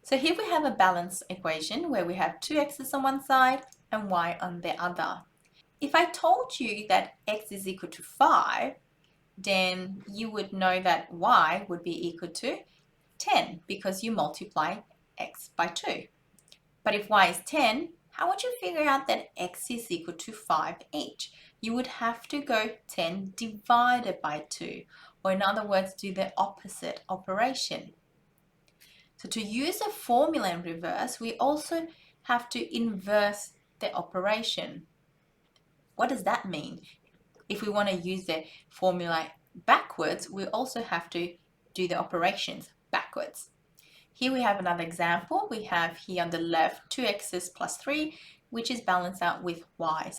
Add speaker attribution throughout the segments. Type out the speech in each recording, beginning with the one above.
Speaker 1: So here we have a balanced equation where we have 2x's on one side and y on the other. If I told you that x is equal to 5, then you would know that y would be equal to 10 because you multiply x by 2. But if y is 10, how would you figure out that x is equal to 5 each? You would have to go 10 divided by 2, or in other words, do the opposite operation. So to use a formula in reverse, we also have to inverse the operation. What does that mean? If we want to use the formula backwards, we also have to do the operations backwards. Here we have another example. We have here on the left 2x's plus 3, which is balanced out with y.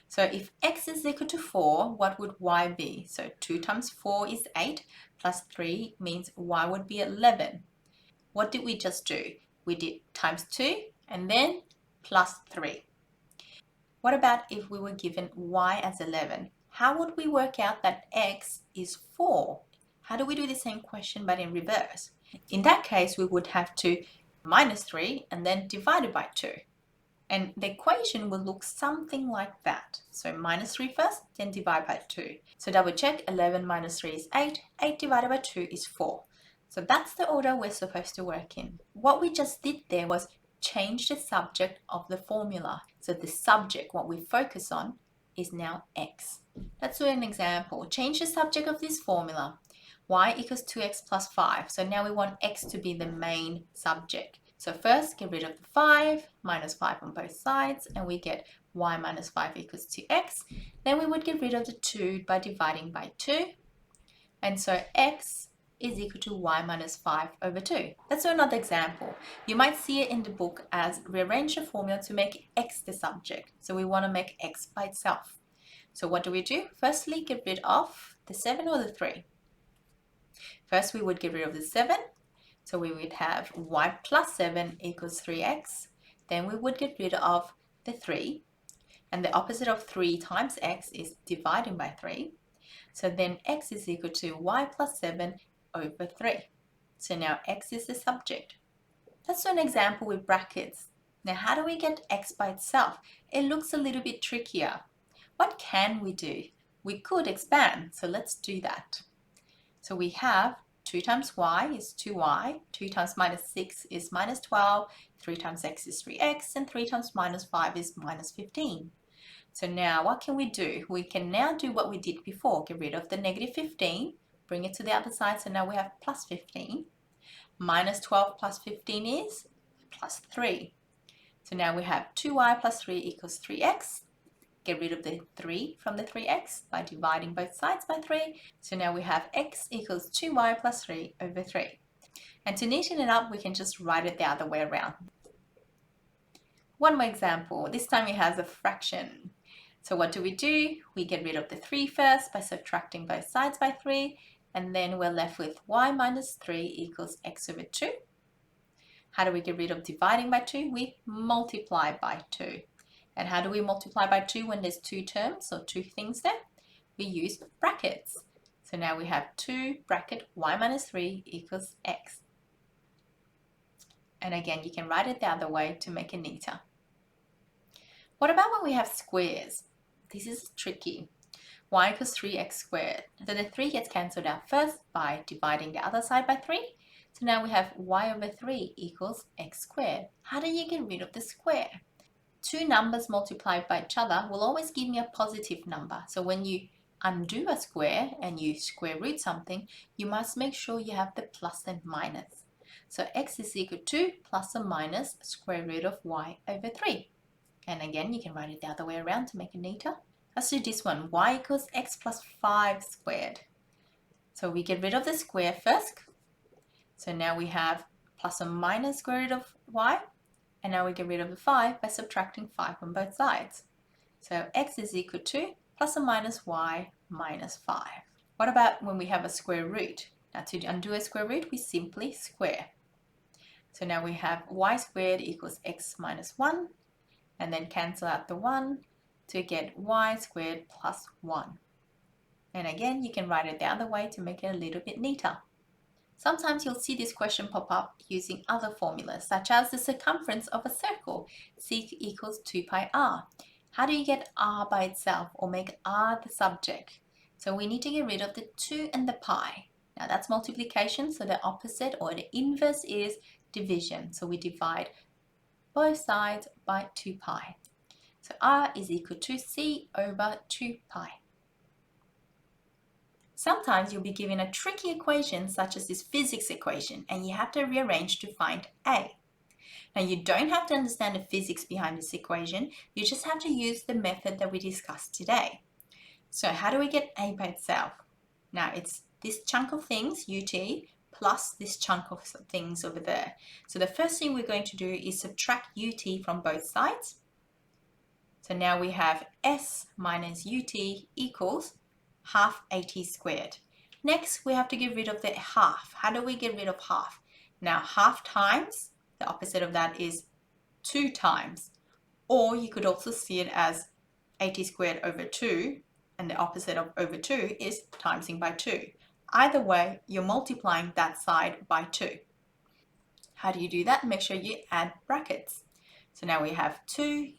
Speaker 1: So if x is equal to 4, what would y be? So 2 times 4 is 8, plus 3 means y would be 11. What did we just do? We did times 2 and then plus 3. What about if we were given y as 11? How would we work out that x is 4? How do we do the same question but in reverse? In that case, we would have to minus 3 and then divide it by 2. And the equation will look something like that. So minus 3 first, then divide by 2. So double check, 11 minus 3 is 8. 8 divided by 2 is 4. So that's the order we're supposed to work in. What we just did there was change the subject of the formula. So the subject, what we focus on, is now x. Let's do an example. Change the subject of this formula. Y equals 2x plus 5. So now we want x to be the main subject. So first, get rid of the 5, minus 5 on both sides, and we get y minus 5 equals 2x. Then we would get rid of the 2 by dividing by 2. And so x is equal to y minus 5 over 2. Let's do another example. You might see it in the book as rearrange the formula to make x the subject. So we want to make x by itself. So what do we do? Firstly, get rid of the 7 or the 3. First, we would get rid of the 7. So we would have y plus 7 equals 3x. Then we would get rid of the 3. And the opposite of 3 times x is dividing by 3. So then x is equal to y plus 7 over 3. So now x is the subject. Let's do an example with brackets. Now how do we get x by itself? It looks a little bit trickier. What can we do? We could expand, so let's do that. So we have 2 times y is 2y, 2 times minus 6 is minus 12, 3 times x is 3x, and 3 times minus 5 is minus 15. So now what can we do? We can now do what we did before, get rid of the negative 15, bring it to the other side, so now we have plus 15. Minus 12 plus 15 is plus 3. So now we have 2y plus 3 equals 3x. Get rid of the 3 from the 3x by dividing both sides by 3. So now we have x equals 2y plus 3 over 3. And to neaten it up, we can just write it the other way around. One more example. This time it has a fraction. So what do? We get rid of the 3 first by subtracting both sides by 3. And then we're left with y minus 3 equals x over 2. How do we get rid of dividing by 2? We multiply by 2. And how do we multiply by 2 when there's 2 terms or 2 things there? We use brackets. So now we have 2 bracket y minus 3 equals x. And again, you can write it the other way to make it neater. What about when we have squares? This is tricky. Y equals 3x squared. So the 3 gets cancelled out first by dividing the other side by 3. So now we have y over 3 equals x squared. How do you get rid of the square? 2 numbers multiplied by each other will always give me a positive number. So when you undo a square and you square root something, you must make sure you have the plus and minus. So x is equal to plus or minus square root of y over 3. And again, you can write it the other way around to make it neater. Let's do this one, y equals x plus 5 squared. So we get rid of the square first. So now we have plus or minus square root of y. And now we get rid of the 5 by subtracting 5 on both sides. So x is equal to plus or minus y minus 5. What about when we have a square root? Now to undo a square root, we simply square. So now we have y squared equals x minus 1. And then cancel out the 1 to get y squared plus 1. And again, you can write it the other way to make it a little bit neater. Sometimes you'll see this question pop up using other formulas, such as the circumference of a circle, sec equals 2 pi r. How do you get r by itself or make r the subject? So we need to get rid of the 2 and the pi. Now that's multiplication, so the opposite or the inverse is division. So we divide both sides by 2 pi. So r is equal to c over 2 pi. Sometimes you'll be given a tricky equation such as this physics equation and you have to rearrange to find a. Now you don't have to understand the physics behind this equation, you just have to use the method that we discussed today. So how do we get a by itself? Now it's this chunk of things, ut, plus this chunk of things over there. So the first thing we're going to do is subtract ut from both sides. So now we have s minus ut equals half at squared. Next, we have to get rid of the half. How do we get rid of half? Now, half times, the opposite of that is 2 times. Or you could also see it as at squared over 2, and the opposite of over 2 is timesing by 2. Either way, you're multiplying that side by 2. How do you do that? Make sure you add brackets. So now we have 2,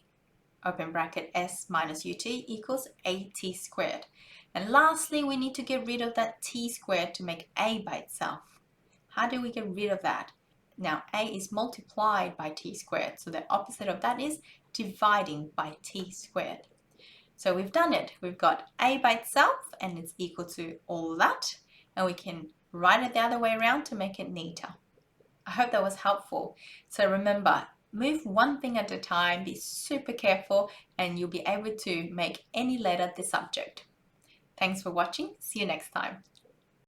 Speaker 1: open bracket, s minus ut equals at squared. And lastly, we need to get rid of that t squared to make a by itself. How do we get rid of that? Now, a is multiplied by t squared, so the opposite of that is dividing by t squared. So we've done it. We've got a by itself, and it's equal to all that, and we can write it the other way around to make it neater. I hope that was helpful. So remember, move one thing at a time, be super careful, and you'll be able to make any letter the subject. Thanks for watching. See you next time.